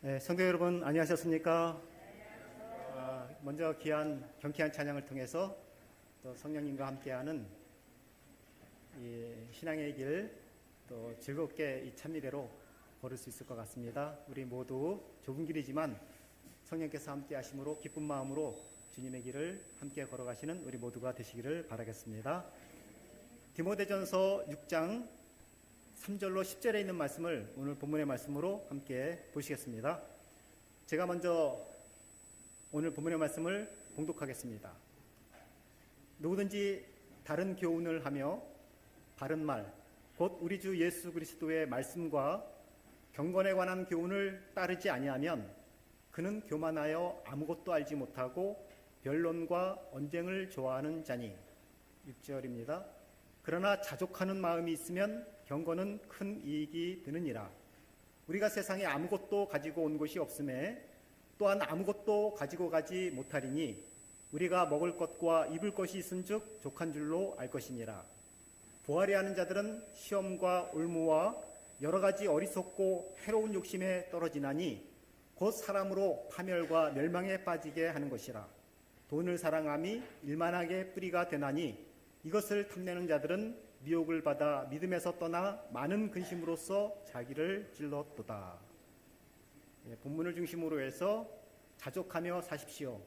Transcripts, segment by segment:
네, 성도 여러분 안녕하셨습니까? 먼저 경쾌한 찬양을 통해서 또 성령님과 함께하는 이 신앙의 길 또 즐겁게 이 찬미대로 걸을 수 있을 것 같습니다. 우리 모두 좁은 길이지만 성령께서 함께 하심으로 기쁜 마음으로 주님의 길을 함께 걸어가시는 우리 모두가 되시기를 바라겠습니다. 디모데전서 6장 3절로 10절에 있는 말씀을 오늘 본문의 말씀으로 함께 보시겠습니다. 제가 먼저 오늘 본문의 말씀을 봉독하겠습니다. 누구든지 다른 교훈을 하며 바른 말, 곧 우리 주 예수 그리스도의 말씀과 경건에 관한 교훈을 따르지 아니하면 그는 교만하여 아무것도 알지 못하고 변론과 언쟁을 좋아하는 자니. 6절입니다. 그러나 자족하는 마음이 있으면 경건은 큰 이익이 되느니라. 우리가 세상에 아무것도 가지고 온 것이 없음에 또한 아무것도 가지고 가지 못하리니 우리가 먹을 것과 입을 것이 있은즉 족한 줄로 알 것이니라. 부활이 하는 자들은 시험과 올무와 여러 가지 어리석고 해로운 욕심에 떨어지나니 곧 사람으로 파멸과 멸망에 빠지게 하는 것이라. 돈을 사랑함이 일만하게 뿌리가 되나니 이것을 탐내는 자들은 미혹을 받아 믿음에서 떠나 많은 근심으로써 자기를 찔렀도다. 본문을 중심으로 해서 자족하며 사십시오,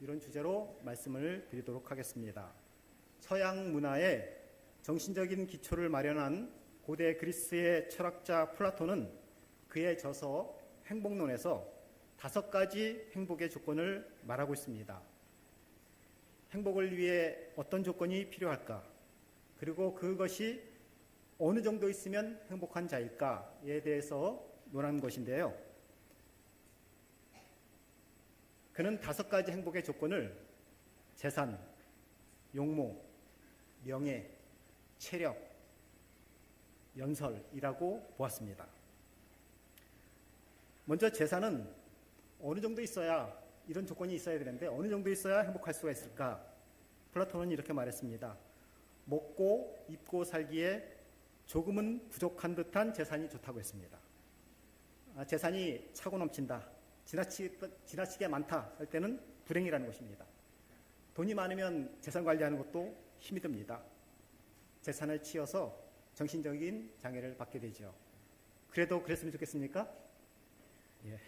이런 주제로 말씀을 드리도록 하겠습니다. 서양 문화의 정신적인 기초를 마련한 고대 그리스의 철학자 플라톤은 그의 저서 행복론에서 5가지 행복의 조건을 말하고 있습니다. 행복을 위해 어떤 조건이 필요할까? 그리고 그것이 어느 정도 있으면 행복한 자일까에 대해서 논한 것인데요. 그는 5가지 행복의 조건을 재산, 용모, 명예, 체력, 연설이라고 보았습니다. 먼저 재산은 어느 정도 있어야, 이런 조건이 있어야 되는데 어느 정도 있어야 행복할 수가 있을까? 플라톤은 이렇게 말했습니다. 먹고 입고 살기에 조금은 부족한 듯한 재산이 좋다고 했습니다. 재산이 차고 넘친다, 지나치게 많다 할 때는 불행이라는 것입니다. 돈이 많으면 재산 관리하는 것도 힘이 듭니다. 재산을 치어서 정신적인 장애를 받게 되죠. 그래도 그랬으면 좋겠습니까? 예.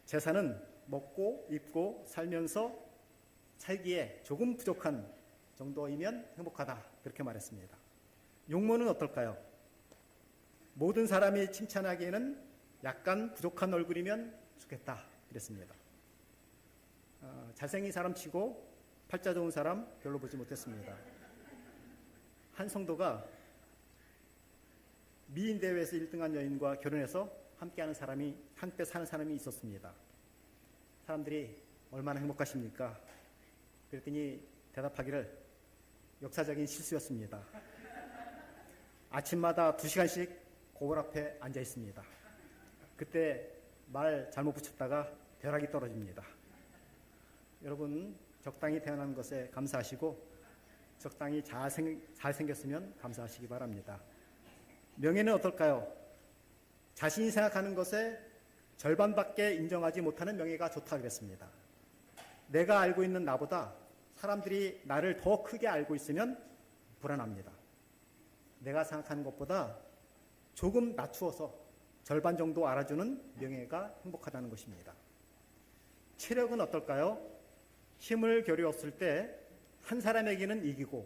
재산은 먹고 입고 살면서 살기에 조금 부족한 정도이면 행복하다, 그렇게 말했습니다. 용모는 어떨까요? 모든 사람이 칭찬하기에는 약간 부족한 얼굴이면 좋겠다, 그랬습니다. 잘생긴 사람 치고 팔자 좋은 사람 별로 보지 못했습니다. 한 성도가 미인 대회에서 1등한 여인과 결혼해서 함께 사는 사람이 있었습니다. 사람들이 얼마나 행복하십니까? 그랬더니 대답하기를 역사적인 실수였습니다. 아침마다 2시간씩 거울 앞에 앉아 있습니다. 그때 말 잘못 붙였다가 벼락이 떨어집니다. 여러분, 적당히 태어난 것에 감사하시고 적당히 잘생겼으면 감사하시기 바랍니다. 명예는 어떨까요? 자신이 생각하는 것의 절반밖에 인정하지 못하는 명예가 좋다 그랬습니다. 내가 알고 있는 나보다 사람들이 나를 더 크게 알고 있으면 불안합니다. 내가 생각하는 것보다 조금 낮추어서 절반 정도 알아주는 명예가 행복하다는 것입니다. 체력은 어떨까요? 힘을 겨루었을 때 한 사람에게는 이기고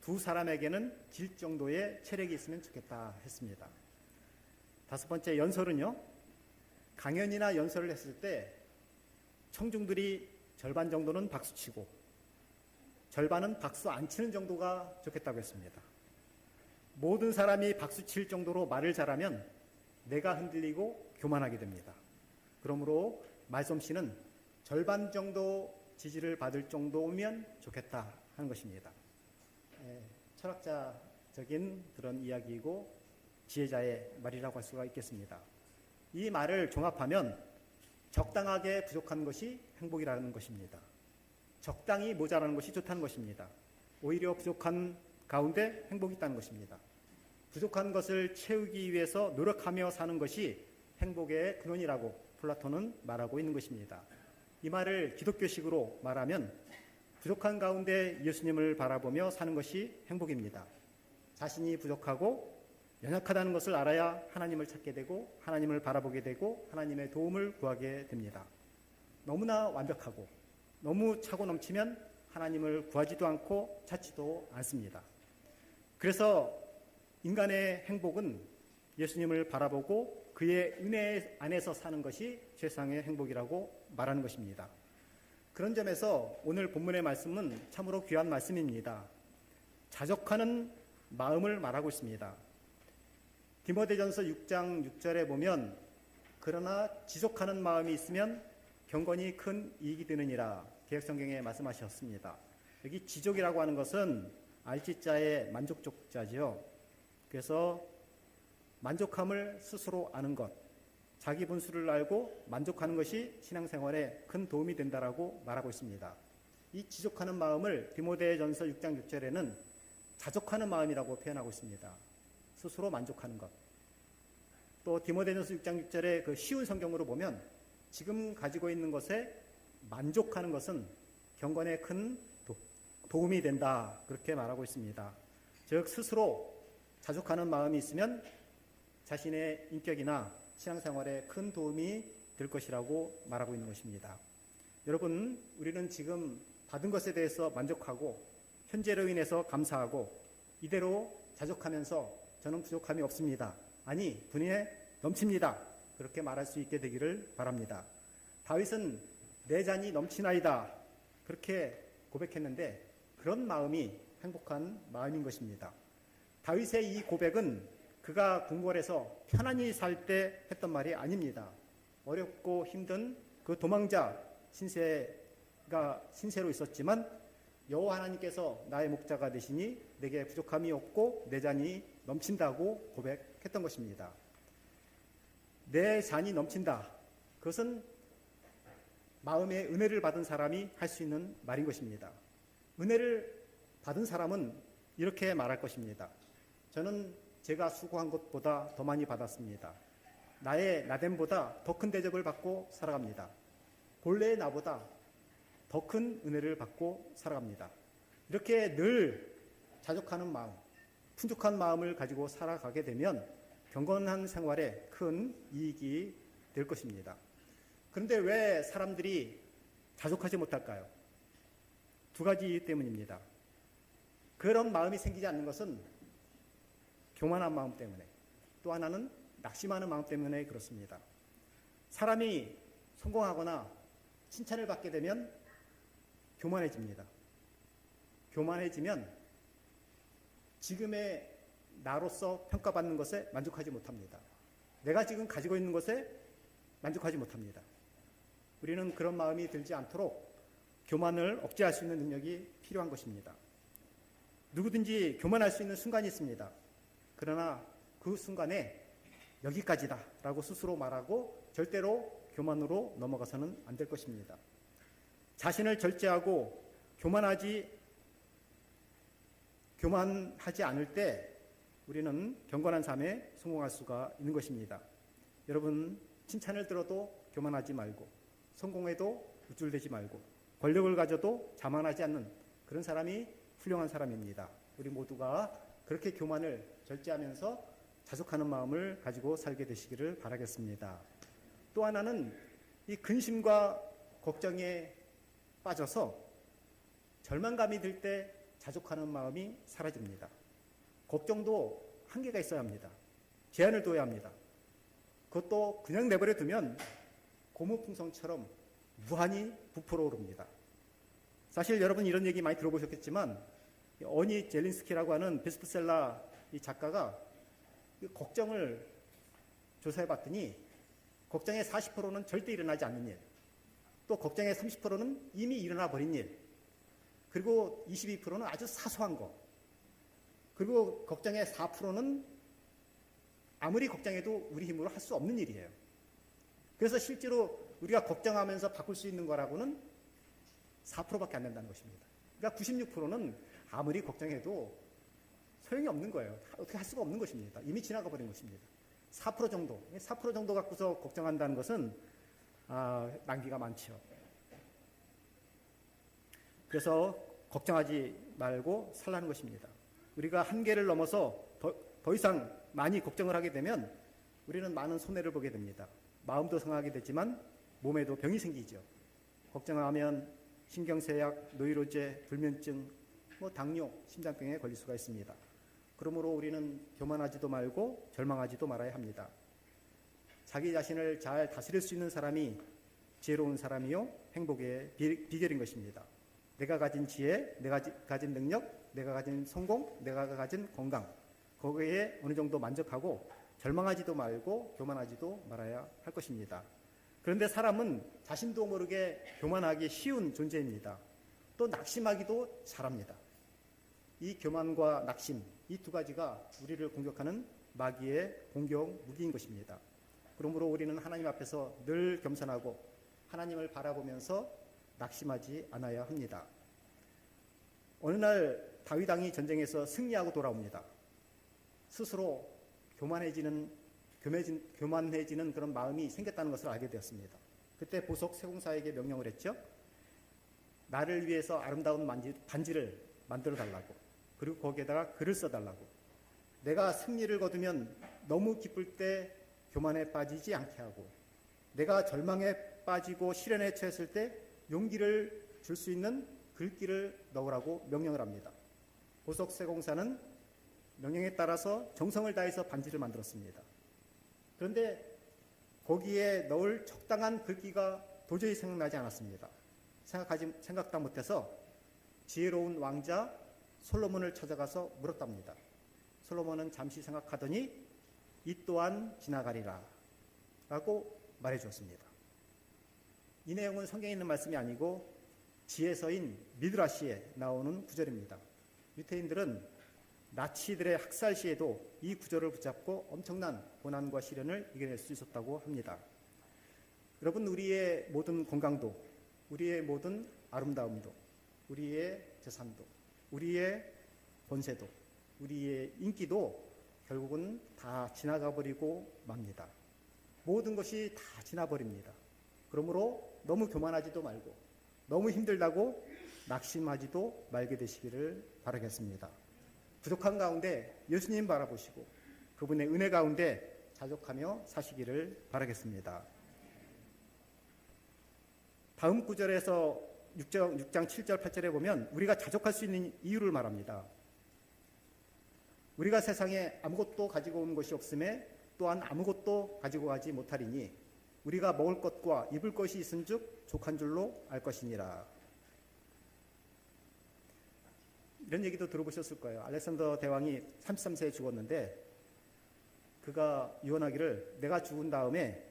2사람에게는 질 정도의 체력이 있으면 좋겠다 했습니다. 5번째, 연설은요. 강연이나 연설을 했을 때 청중들이 절반 정도는 박수치고 절반은 박수 안 치는 정도가 좋겠다고 했습니다. 모든 사람이 박수칠 정도로 말을 잘하면 내가 흔들리고 교만하게 됩니다. 그러므로 말솜씨는 절반 정도 지지를 받을 정도면 좋겠다 하는 것입니다. 철학자적인 그런 이야기이고 지혜자의 말이라고 할 수가 있겠습니다. 이 말을 종합하면 적당하게 부족한 것이 행복이라는 것입니다. 적당히 모자라는 것이 좋다는 것입니다. 오히려 부족한 가운데 행복이 있다는 것입니다. 부족한 것을 채우기 위해서 노력하며 사는 것이 행복의 근원이라고 플라톤은 말하고 있는 것입니다. 이 말을 기독교식으로 말하면 부족한 가운데 예수님을 바라보며 사는 것이 행복입니다. 자신이 부족하고 연약하다는 것을 알아야 하나님을 찾게 되고 하나님을 바라보게 되고 하나님의 도움을 구하게 됩니다. 너무나 완벽하고 너무 차고 넘치면 하나님을 구하지도 않고 찾지도 않습니다. 그래서 인간의 행복은 예수님을 바라보고 그의 은혜 안에서 사는 것이 세상의 행복이라고 말하는 것입니다. 그런 점에서 오늘 본문의 말씀은 참으로 귀한 말씀입니다. 자족하는 마음을 말하고 있습니다. 디모데전서 6장 6절에 보면 그러나 지족하는 마음이 있으면 경건이 큰 이익이 되느니라 개역성경에 말씀하셨습니다. 여기 지족이라고 하는 것은 알지자의 만족족자지요. 그래서 만족함을 스스로 아는 것, 자기 분수를 알고 만족하는 것이 신앙생활에 큰 도움이 된다라고 말하고 있습니다. 이 지족하는 마음을 디모데전서 6장 6절에는 자족하는 마음이라고 표현하고 있습니다. 스스로 만족하는 것. 또 디모데전서 6장 6절에 그 쉬운 성경으로 보면 지금 가지고 있는 것에 만족하는 것은 경건에 큰 도움이 된다. 그렇게 말하고 있습니다. 즉 스스로 자족하는 마음이 있으면 자신의 인격이나 신앙생활에 큰 도움이 될 것이라고 말하고 있는 것입니다. 여러분, 우리는 지금 받은 것에 대해서 만족하고 현재로 인해서 감사하고 이대로 자족하면서 저는 부족함이 없습니다. 아니, 분에 넘칩니다. 그렇게 말할 수 있게 되기를 바랍니다. 다윗은 내 잔이 넘치나이다. 그렇게 고백했는데 그런 마음이 행복한 마음인 것입니다. 다윗의 이 고백은 그가 궁궐에서 편안히 살 때 했던 말이 아닙니다. 어렵고 힘든 그 도망자 신세로 있었지만 여호와 하나님께서 나의 목자가 되시니 내게 부족함이 없고 내 잔이 넘친다고 고백했던 것입니다. 내 잔이 넘친다. 그것은 마음의 은혜를 받은 사람이 할 수 있는 말인 것입니다. 은혜를 받은 사람은 이렇게 말할 것입니다. 저는 제가 수고한 것보다 더 많이 받았습니다. 나의 나됨보다 더 큰 대접을 받고 살아갑니다. 본래의 나보다 더 큰 은혜를 받고 살아갑니다. 이렇게 늘 자족하는 마음, 풍족한 마음을 가지고 살아가게 되면 경건한 생활에 큰 이익이 될 것입니다. 그런데 왜 사람들이 자족하지 못할까요? 두 가지 이유 때문입니다. 그런 마음이 생기지 않는 것은 교만한 마음 때문에, 또 하나는 낙심하는 마음 때문에 그렇습니다. 사람이 성공하거나 칭찬을 받게 되면 교만해집니다. 교만해지면 지금의 나로서 평가받는 것에 만족하지 못합니다. 내가 지금 가지고 있는 것에 만족하지 못합니다. 우리는 그런 마음이 들지 않도록 교만을 억제할 수 있는 능력이 필요한 것입니다. 누구든지 교만할 수 있는 순간이 있습니다. 그러나 그 순간에 여기까지다 라고 스스로 말하고 절대로 교만으로 넘어가서는 안 될 것입니다. 자신을 절제하고 교만하지 않을 때 우리는 경건한 삶에 성공할 수가 있는 것입니다. 여러분, 칭찬을 들어도 교만하지 말고, 성공해도 우쭐대지 말고, 권력을 가져도 자만하지 않는 그런 사람이 훌륭한 사람입니다. 우리 모두가 그렇게 교만을 절제하면서 자족하는 마음을 가지고 살게 되시기를 바라겠습니다. 또 하나는 이 근심과 걱정에 빠져서 절망감이 들 때 자족하는 마음이 사라집니다. 걱정도 한계가 있어야 합니다. 제한을 둬야 합니다. 그것도 그냥 내버려 두면 고무풍선처럼 무한히 부풀어 오릅니다. 사실 여러분 이런 얘기 많이 들어보셨겠지만 어니 젤린스키라고 하는 베스트셀러 이 작가가 걱정을 조사해 봤더니 걱정의 40%는 절대 일어나지 않는 일, 또 걱정의 30%는 이미 일어나 버린 일, 그리고 22%는 아주 사소한 거, 그리고 걱정의 4%는 아무리 걱정해도 우리 힘으로 할 수 없는 일이에요. 그래서 실제로 우리가 걱정하면서 바꿀 수 있는 거라고는 4%밖에 안 된다는 것입니다. 그러니까 96%는 아무리 걱정해도 소용이 없는 거예요. 어떻게 할 수가 없는 것입니다. 이미 지나가 버린 것입니다. 4% 정도, 4% 정도 갖고서 걱정한다는 것은 낭비가 많죠. 그래서 걱정하지 말고 살라는 것입니다. 우리가 한계를 넘어서 더 이상 많이 걱정을 하게 되면 우리는 많은 손해를 보게 됩니다. 마음도 상하게 되지만 몸에도 병이 생기죠. 걱정하면 신경쇠약, 노이로제, 불면증, 당뇨, 심장병에 걸릴 수가 있습니다. 그러므로 우리는 교만하지도 말고 절망하지도 말아야 합니다. 자기 자신을 잘 다스릴 수 있는 사람이 지혜로운 사람이요 행복의 비결인 것입니다. 내가 가진 지혜, 내가 가진 능력, 내가 가진 성공, 내가 가진 건강, 거기에 어느 정도 만족하고 절망하지도 말고 교만하지도 말아야 할 것입니다. 그런데 사람은 자신도 모르게 교만하기 쉬운 존재입니다. 또 낙심하기도 잘합니다. 이 교만과 낙심, 이 두 가지가 우리를 공격하는 마귀의 공격 무기인 것입니다. 그러므로 우리는 하나님 앞에서 늘 겸손하고 하나님을 바라보면서 낙심하지 않아야 합니다. 어느 날 다윗 왕이 전쟁에서 승리하고 돌아옵니다. 스스로 교만해지는 그런 마음이 생겼다는 것을 알게 되었습니다. 그때 보석 세공사에게 명령을 했죠. 나를 위해서 아름다운 반지를 만들어 달라고, 그리고 거기에다가 글을 써달라고, 내가 승리를 거두면 너무 기쁠 때 교만에 빠지지 않게 하고, 내가 절망에 빠지고 시련에 처했을 때 용기를 줄 수 있는 글귀를 넣으라고 명령을 합니다. 보석 세공사는 명령에 따라서 정성을 다해서 반지를 만들었습니다. 그런데 거기에 넣을 적당한 글귀가 도저히 생각나지 않았습니다. 생각도 못해서 지혜로운 왕자 솔로몬을 찾아가서 물었답니다. 솔로몬은 잠시 생각하더니 이 또한 지나가리라 라고 말해 주었습니다. 이 내용은 성경에 있는 말씀이 아니고 지혜서인 미드라시에 나오는 구절입니다. 유태인들은 나치들의 학살 시에도 이 구절을 붙잡고 엄청난 고난과 시련을 이겨낼 수 있었다고 합니다. 여러분, 우리의 모든 건강도, 우리의 모든 아름다움도, 우리의 재산도, 우리의 권세도, 우리의 인기도 결국은 다 지나가 버리고 맙니다. 모든 것이 다 지나버립니다. 그러므로 너무 교만하지도 말고 너무 힘들다고 낙심하지도 말게 되시기를 바라겠습니다. 부족한 가운데 예수님 바라보시고 그분의 은혜 가운데 자족하며 사시기를 바라겠습니다. 다음 구절에서 6장 7절 8절에 보면 우리가 자족할 수 있는 이유를 말합니다. 우리가 세상에 아무것도 가지고 온 것이 없음에 또한 아무것도 가지고 가지 못하리니 우리가 먹을 것과 입을 것이 있은즉 족한 줄로 알 것이니라. 이런 얘기도 들어보셨을 거예요. 알렉산더 대왕이 33세에 죽었는데 그가 유언하기를 내가 죽은 다음에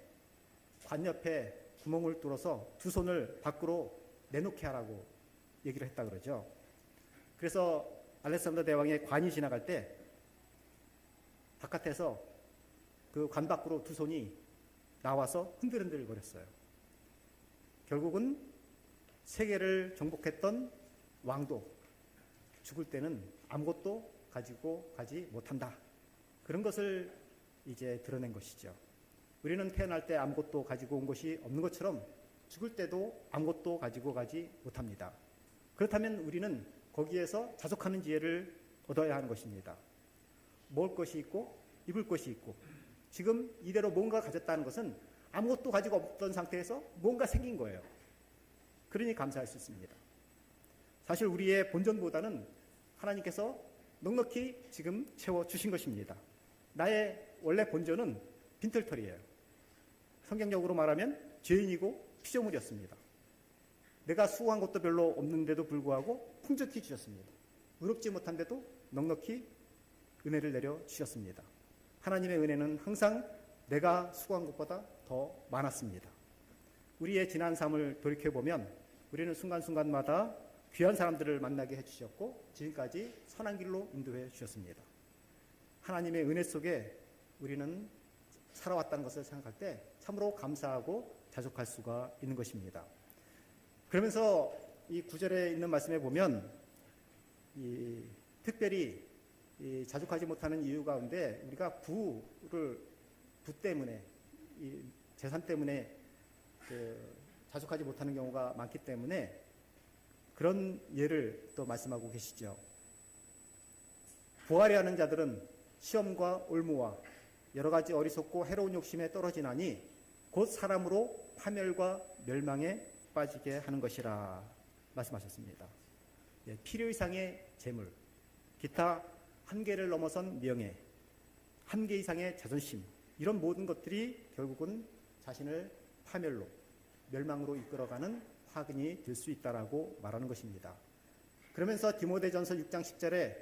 관 옆에 구멍을 뚫어서 두 손을 밖으로 내놓게 하라고 얘기를 했다 그러죠. 그래서 알렉산더 대왕의 관이 지나갈 때 바깥에서 그 관 밖으로 두 손이 나와서 흔들흔들 거렸어요. 결국은 세계를 정복했던 왕도 죽을 때는 아무것도 가지고 가지 못한다. 그런 것을 이제 드러낸 것이죠. 우리는 태어날 때 아무것도 가지고 온 것이 없는 것처럼 죽을 때도 아무것도 가지고 가지 못합니다. 그렇다면 우리는 거기에서 자족하는 지혜를 얻어야 하는 것입니다. 먹을 것이 있고 입을 것이 있고 지금 이대로 뭔가 가졌다는 것은 아무것도 가지고 없던 상태에서 뭔가 생긴 거예요. 그러니 감사할 수 있습니다. 사실 우리의 본전보다는 하나님께서 넉넉히 지금 채워주신 것입니다. 나의 원래 본전은 빈털터리예요. 성경적으로 말하면 죄인이고 피조물이었습니다. 내가 수고한 것도 별로 없는데도 불구하고 풍족히 주셨습니다. 의롭지 못한데도 넉넉히 은혜를 내려주셨습니다. 하나님의 은혜는 항상 내가 수고한 것보다 더 많았습니다. 우리의 지난 삶을 돌이켜보면 우리는 순간순간마다 귀한 사람들을 만나게 해주셨고 지금까지 선한 길로 인도해 주셨습니다. 하나님의 은혜 속에 우리는 살아왔다는 것을 생각할 때 참으로 감사하고 자족할 수가 있는 것입니다. 그러면서 이 9절에 있는 말씀에 보면 특별히 자족하지 못하는 이유 가운데 우리가 부를 부 때문에, 이 재산 때문에 자족하지 못하는 경우가 많기 때문에 그런 예를 또 말씀하고 계시죠. 부활해 하는 자들은 시험과 올무와 여러 가지 어리석고 해로운 욕심에 떨어지나니 곧 사람으로 파멸과 멸망에 빠지게 하는 것이라 말씀하셨습니다. 필요 이상의 재물, 기타 한계를 넘어선 명예, 한계 이상의 자존심, 이런 모든 것들이 결국은 자신을 파멸로, 멸망으로 이끌어가는 화근이 될 수 있다라고 말하는 것입니다. 그러면서 디모데전서 6장 10절에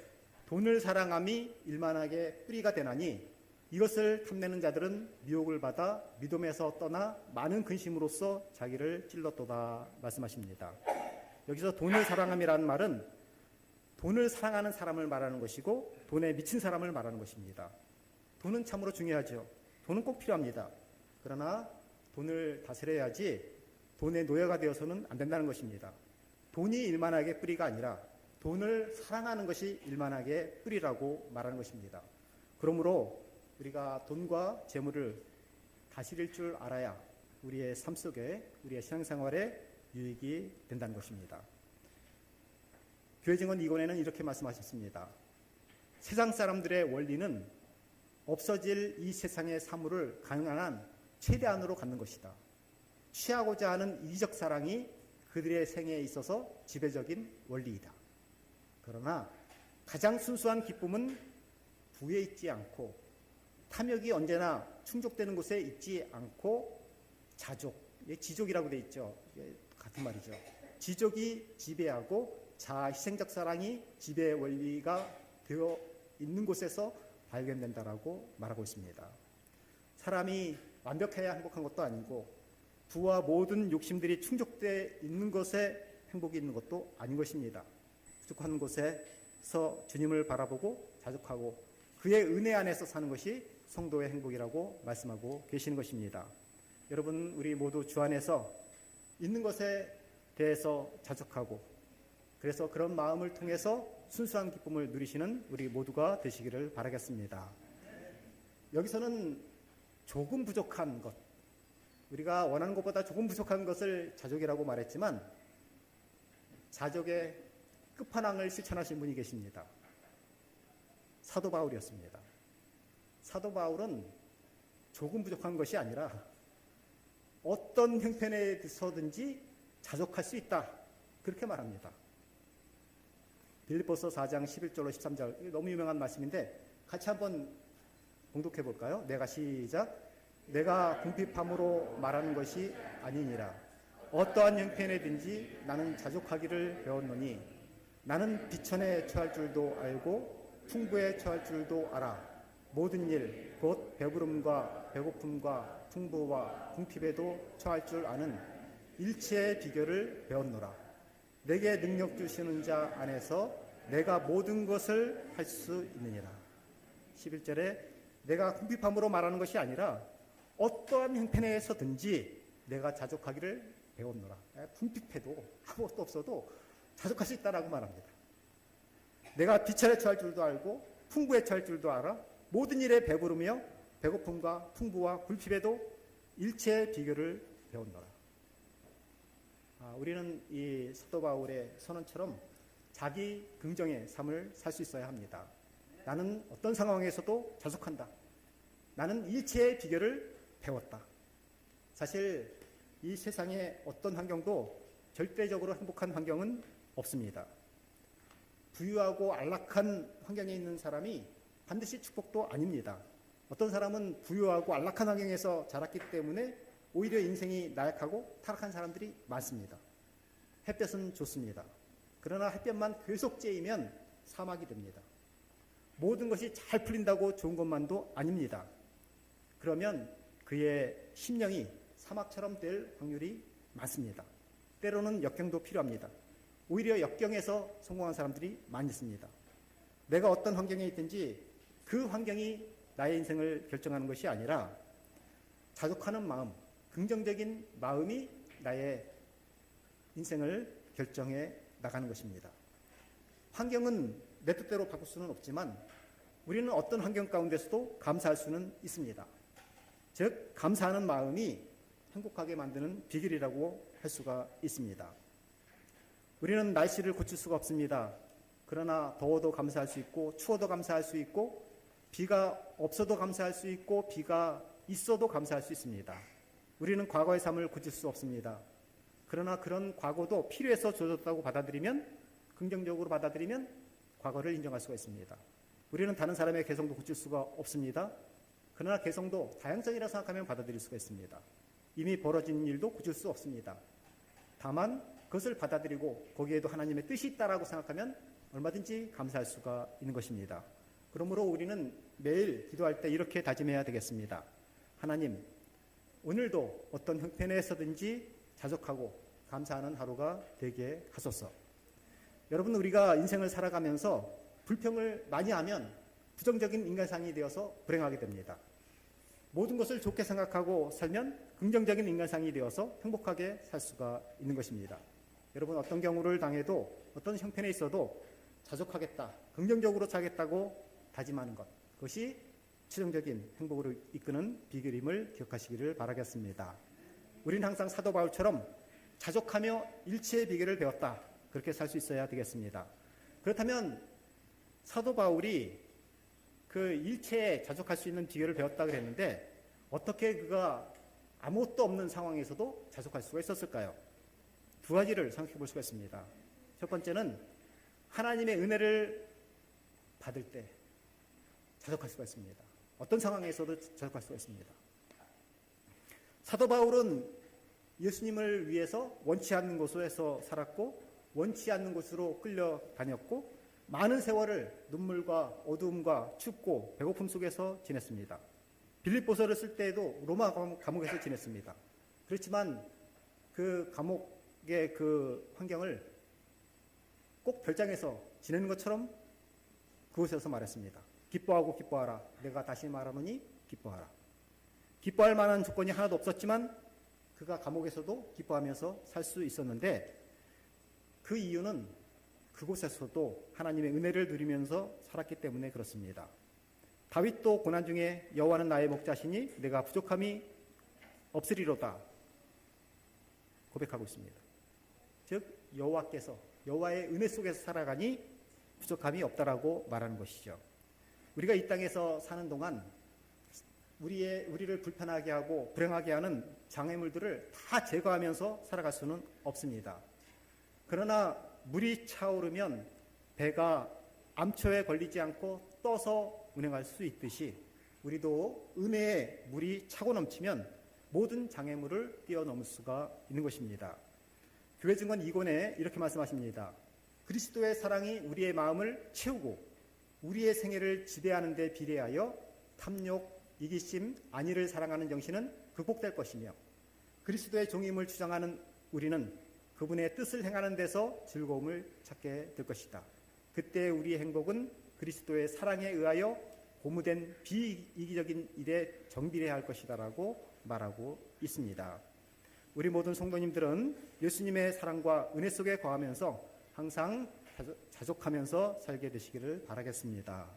돈을 사랑함이 일만하게 뿌리가 되나니 이것을 탐내는 자들은 미혹을 받아 믿음에서 떠나 많은 근심으로써 자기를 찔렀도다 말씀하십니다. 여기서 돈을 사랑함이라는 말은 돈을 사랑하는 사람을 말하는 것이고 돈에 미친 사람을 말하는 것입니다. 돈은 참으로 중요하죠. 돈은 꼭 필요합니다. 그러나 돈을 다스려야지 돈의 노예가 되어서는 안 된다는 것입니다. 돈이 일만하게 뿌리가 아니라 돈을 사랑하는 것이 일만하게 뿌리라고 말하는 것입니다. 그러므로 우리가 돈과 재물을 다스릴 줄 알아야 우리의 삶 속에, 우리의 신앙생활에 유익이 된다는 것입니다. 교회 증언 2권에는 이렇게 말씀하셨습니다. 세상 사람들의 원리는 없어질 이 세상의 사물을 가능한 한 최대한으로 갖는 것이다. 취하고자 하는 이적 사랑이 그들의 생애에 있어서 지배적인 원리이다. 그러나 가장 순수한 기쁨은 부에 있지 않고 탐욕이 언제나 충족되는 곳에 있지 않고 자족, 지족이라고 되어 있죠. 같은 말이죠. 지족이 지배하고 자아 희생적 사랑이 지배의 원리가 되어 있는 곳에서 발견된다라고 말하고 있습니다. 사람이 완벽해야 행복한 것도 아니고 부와 모든 욕심들이 충족되어 있는 것에 행복이 있는 것도 아닌 것입니다. 부족한 곳에서 주님을 바라보고 자족하고 그의 은혜 안에서 사는 것이 성도의 행복이라고 말씀하고 계시는 것입니다. 여러분, 우리 모두 주 안에서 있는 것에 대해서 자족하고 그래서 그런 마음을 통해서 순수한 기쁨을 누리시는 우리 모두가 되시기를 바라겠습니다. 여기서는 조금 부족한 것, 우리가 원하는 것보다 조금 부족한 것을 자족이라고 말했지만 자족의 끝판왕을 실천하신 분이 계십니다. 사도 바울이었습니다. 사도 바울은 조금 부족한 것이 아니라 어떤 형편에서든지 자족할 수 있다, 그렇게 말합니다. 빌립보서 4장 11절로 13절, 너무 유명한 말씀인데 같이 한번 봉독해 볼까요? 내가 시작. 내가 궁핍함으로 말하는 것이 아니니라. 어떠한 형편에든지 나는 자족하기를 배웠노니 나는 비천에 처할 줄도 알고 풍부에 처할 줄도 알아. 모든 일 곧 배부름과 배고픔과 풍부와 궁핍에도 처할 줄 아는 일체의 비결을 배웠노라. 내게 능력 주시는 자 안에서 내가 모든 것을 할 수 있느니라. 11절에 내가 궁핍함으로 말하는 것이 아니라 어떠한 형편에서든지 내가 자족하기를 배웠노라. 궁핍해도 아무것도 없어도 자족할 수 있다라고 말합니다. 내가 비천에 처할 줄도 알고 풍부에 처할 줄도 알아. 모든 일에 배부르며 배고픔과 풍부와 굴핍에도 일체의 비결을 배웠노라. 우리는 이 사도 바울의 선언처럼 자기 긍정의 삶을 살 수 있어야 합니다. 나는 어떤 상황에서도 자족한다. 나는 일체의 비결을 배웠다. 사실 이 세상의 어떤 환경도 절대적으로 행복한 환경은 없습니다. 부유하고 안락한 환경에 있는 사람이 반드시 축복도 아닙니다. 어떤 사람은 부유하고 안락한 환경에서 자랐기 때문에 오히려 인생이 나약하고 타락한 사람들이 많습니다. 햇볕은 좋습니다. 그러나 햇볕만 계속 쬐이면 사막이 됩니다. 모든 것이 잘 풀린다고 좋은 것만도 아닙니다. 그러면 그의 심령이 사막처럼 될 확률이 많습니다. 때로는 역경도 필요합니다. 오히려 역경에서 성공한 사람들이 많이 있습니다. 내가 어떤 환경에 있든지 그 환경이 나의 인생을 결정하는 것이 아니라 자족하는 마음, 긍정적인 마음이 나의 인생을 결정해 나가는 것입니다. 환경은 내 뜻대로 바꿀 수는 없지만 우리는 어떤 환경 가운데서도 감사할 수는 있습니다. 즉 감사하는 마음이 행복하게 만드는 비결이라고 할 수가 있습니다. 우리는 날씨를 고칠 수가 없습니다. 그러나 더워도 감사할 수 있고 추워도 감사할 수 있고 비가 없어도 감사할 수 있고 비가 있어도 감사할 수 있습니다. 우리는 과거의 삶을 고칠 수 없습니다. 그러나 그런 과거도 필요해서 주어졌다고 받아들이면, 긍정적으로 받아들이면 과거를 인정할 수가 있습니다. 우리는 다른 사람의 개성도 고칠 수가 없습니다. 그러나 개성도 다양성이라 생각하면 받아들일 수가 있습니다. 이미 벌어진 일도 고칠 수 없습니다. 다만 그것을 받아들이고 거기에도 하나님의 뜻이 있다라고 생각하면 얼마든지 감사할 수가 있는 것입니다. 그러므로 우리는 매일 기도할 때 이렇게 다짐해야 되겠습니다. 하나님, 오늘도 어떤 형편에서든지 자족하고 감사하는 하루가 되게 하소서. 여러분, 우리가 인생을 살아가면서 불평을 많이 하면 부정적인 인간상이 되어서 불행하게 됩니다. 모든 것을 좋게 생각하고 살면 긍정적인 인간상이 되어서 행복하게 살 수가 있는 것입니다. 여러분, 어떤 경우를 당해도 어떤 형편에 있어도 자족하겠다, 긍정적으로 살겠다고 다짐하는 것, 그것이 최종적인 행복으로 이끄는 비결임을 기억하시기를 바라겠습니다. 우리는 항상 사도 바울처럼 자족하며 일체의 비결을 배웠다, 그렇게 살 수 있어야 되겠습니다. 그렇다면 사도 바울이 그 일체에 자족할 수 있는 비결을 배웠다 그랬는데 어떻게 그가 아무것도 없는 상황에서도 자족할 수가 있었을까요? 두 가지를 생각해 볼 수가 있습니다. 첫 번째는 하나님의 은혜를 받을 때 자족할 수가 있습니다. 어떤 상황에서도 자족할 수가 있습니다. 사도 바울은 예수님을 위해서 원치 않는 곳에서 살았고 원치 않는 곳으로 끌려다녔고 많은 세월을 눈물과 어두움과 춥고 배고픔 속에서 지냈습니다. 빌립보서를 쓸 때에도 로마 감옥에서 지냈습니다. 그렇지만 그 감옥의 그 환경을 꼭 별장에서 지내는 것처럼 그곳에서 말했습니다. 기뻐하고 기뻐하라. 내가 다시 말하노니 기뻐하라. 기뻐할 만한 조건이 하나도 없었지만 그가 감옥에서도 기뻐하면서 살 수 있었는데 그 이유는 그곳에서도 하나님의 은혜를 누리면서 살았기 때문에 그렇습니다. 다윗도 고난 중에 여호와는 나의 목자시니 내가 부족함이 없으리로다 고백하고 있습니다. 즉 여호와께서 여호와의 은혜 속에서 살아가니 부족함이 없다라고 말하는 것이죠. 우리가 이 땅에서 사는 동안 우리를 불편하게 하고 불행하게 하는 장애물들을 다 제거하면서 살아갈 수는 없습니다. 그러나 물이 차오르면 배가 암초에 걸리지 않고 떠서 운행할 수 있듯이 우리도 은혜의 물이 차고 넘치면 모든 장애물을 뛰어넘을 수가 있는 것입니다. 교회 증언 2권에 이렇게 말씀하십니다. 그리스도의 사랑이 우리의 마음을 채우고 우리의 생애를 지배하는 데 비례하여 탐욕, 이기심, 안위를 사랑하는 정신은 극복될 것이며 그리스도의 종임을 주장하는 우리는 그분의 뜻을 행하는 데서 즐거움을 찾게 될 것이다. 그때 우리의 행복은 그리스도의 사랑에 의하여 고무된 비이기적인 일에 정비례할 것이다 라고 말하고 있습니다. 우리 모든 성도님들은 예수님의 사랑과 은혜 속에 거하면서 항상 자족하면서 살게 되시기를 바라겠습니다.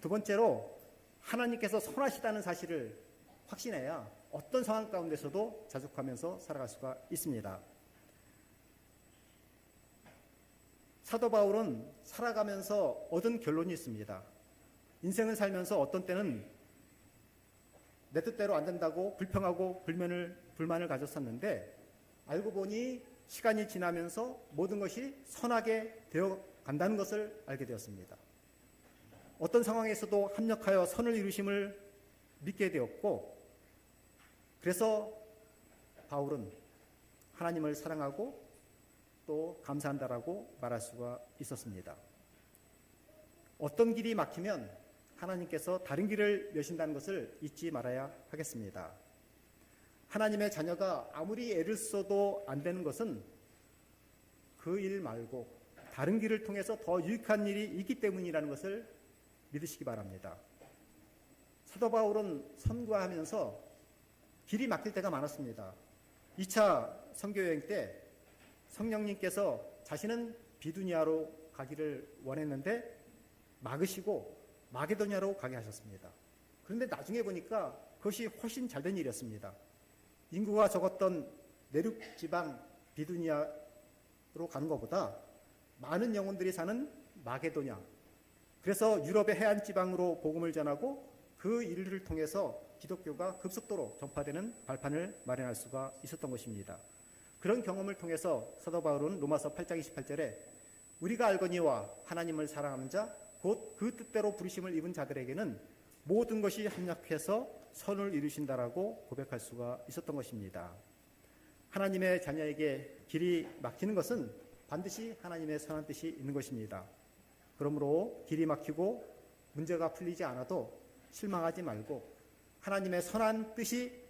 두 번째로 하나님께서 선하시다는 사실을 확신해야 어떤 상황 가운데서도 자족하면서 살아갈 수가 있습니다. 사도 바울은 살아가면서 얻은 결론이 있습니다. 인생을 살면서 어떤 때는 내 뜻대로 안 된다고 불평하고 불만을 가졌었는데 알고 보니 시간이 지나면서 모든 것이 선하게 되어 간다는 것을 알게 되었습니다. 어떤 상황에서도 합력하여 선을 이루심을 믿게 되었고 그래서 바울은 하나님을 사랑하고 또 감사한다라고 말할 수가 있었습니다. 어떤 길이 막히면 하나님께서 다른 길을 여신다는 것을 잊지 말아야 하겠습니다. 하나님의 자녀가 아무리 애를 써도 안 되는 것은 그 일 말고 다른 길을 통해서 더 유익한 일이 있기 때문이라는 것을 믿으시기 바랍니다. 사도 바울은 선교하면서 길이 막힐 때가 많았습니다. 2차 선교여행 때 성령님께서 자신은 비두니아로 가기를 원했는데 막으시고 마게도냐로 가게 하셨습니다. 그런데 나중에 보니까 그것이 훨씬 잘된 일이었습니다. 인구가 적었던 내륙 지방 비두니아로 가는 것보다 많은 영혼들이 사는 마게도냐, 그래서 유럽의 해안 지방으로 복음을 전하고 그 일을 통해서 기독교가 급속도로 전파되는 발판을 마련할 수가 있었던 것입니다. 그런 경험을 통해서 사도 바울은 로마서 8장 28절에 우리가 알거니와 하나님을 사랑하는 자 곧 그 뜻대로 부르심을 입은 자들에게는 모든 것이 합력해서 선을 이루신다라고 고백할 수가 있었던 것입니다. 하나님의 자녀에게 길이 막히는 것은 반드시 하나님의 선한 뜻이 있는 것입니다. 그러므로 길이 막히고 문제가 풀리지 않아도 실망하지 말고 하나님의 선한 뜻이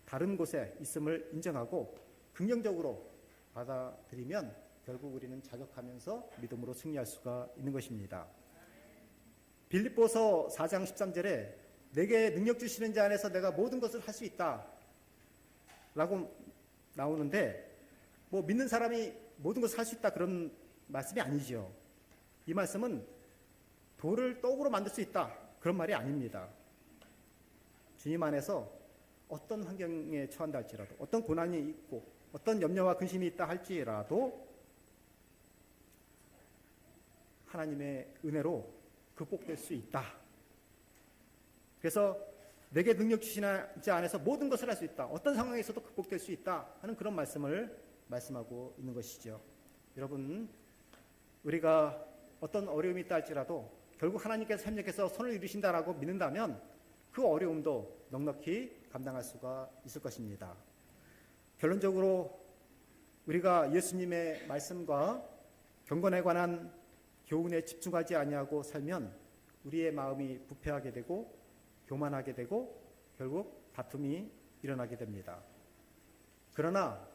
다른 곳에 있음을 인정하고 긍정적으로 받아들이면 결국 우리는 자족하면서 믿음으로 승리할 수가 있는 것입니다. 빌립보서 4장 13절에 내게 능력 주시는 자 안에서 내가 모든 것을 할 수 있다 라고 나오는데, 믿는 사람이 모든 것을 할 수 있다 그런 말씀이 아니죠. 이 말씀은 돌을 떡으로 만들 수 있다 그런 말이 아닙니다. 주님 안에서 어떤 환경에 처한다 할지라도, 어떤 고난이 있고 어떤 염려와 근심이 있다 할지라도 하나님의 은혜로 극복될 수 있다. 그래서 내게 능력 주시는 자 안에서 모든 것을 할 수 있다, 어떤 상황에서도 극복될 수 있다 하는 그런 말씀을 말씀하고 있는 것이죠. 여러분, 우리가 어떤 어려움이 있다 할지라도 결국 하나님께서 협력해서 선을 이루신다라고 믿는다면 그 어려움도 넉넉히 감당할 수가 있을 것입니다. 결론적으로 우리가 예수님의 말씀과 경건에 관한 교훈에 집중하지 아니하고 살면 우리의 마음이 부패하게 되고 교만하게 되고 결국 다툼이 일어나게 됩니다. 그러나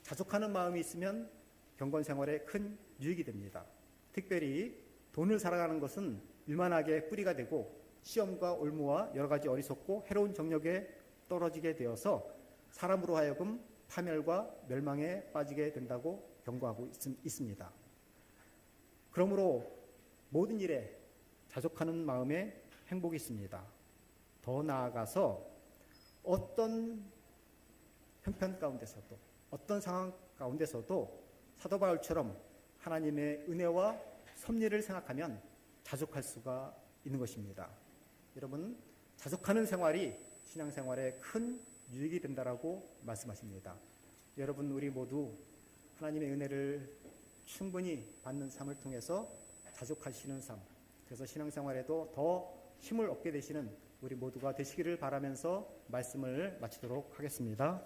자족하는 마음이 있으면 경건 생활에 큰 유익이 됩니다. 특별히 돈을 살아가는 것은 일만하게 뿌리가 되고 시험과 올무와 여러 가지 어리석고 해로운 정력에 떨어지게 되어서 사람으로 하여금 파멸과 멸망에 빠지게 된다고 경고하고 있습니다. 그러므로 모든 일에 자족하는 마음에 행복이 있습니다. 더 나아가서 어떤 형편 가운데서도, 어떤 상황 가운데서도 사도 바울처럼 하나님의 은혜와 섭리를 생각하면 자족할 수가 있는 것입니다. 여러분, 자족하는 생활이 신앙생활에 큰 유익이 된다라고 말씀하십니다. 여러분, 우리 모두 하나님의 은혜를 충분히 받는 삶을 통해서 자족하시는 삶, 그래서 신앙생활에도 더 힘을 얻게 되시는 우리 모두가 되시기를 바라면서 말씀을 마치도록 하겠습니다.